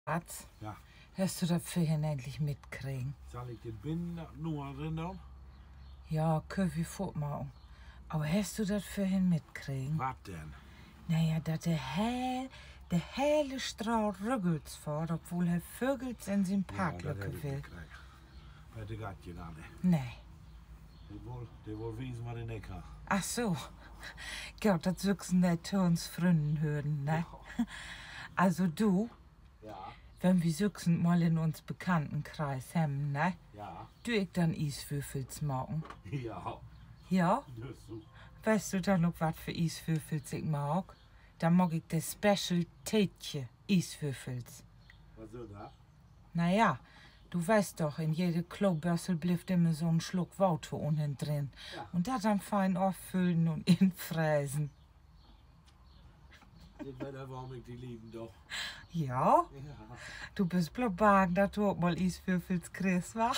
Schatz, Ja. hast du das vorhin endlich mitkriegen? Soll ich den Binnen nur erinnern? Ja, können wir fortmachen. Aber hast du das vorhin mitkriegen? Was denn? Naja, dass der hele Strahl Rüggels fährt, obwohl er Vögels in seinem Park das lücken hätte ich will. gekriegt. Bei der Gatchen alle. Nee. Die wohl wissen, was ich nicht kann. Ach so. Gott, das wüchsen nicht zu uns Freunden hören, ne? Also du, Ja, wenn wir süchsen mal in uns Bekanntenkreis haben, ne? ja, Du ich dann Eiswürfels machen. ja. Ja? Das ist so. Weißt du dann noch, was für Eiswürfels ich mag? Dann mag ich das Special Tätje Eiswürfels. Was soll das? Naja, du weißt doch, in jede Klobörsel bleibt immer so ein Schluck Water unten drin. Ja. Und das dann fein auffüllen und infräsen. Ich werde warum ich die lieben doch. Ja? Ja. Du bist bloß bang, dass du auch mal Eiswürfels kriegst, wa?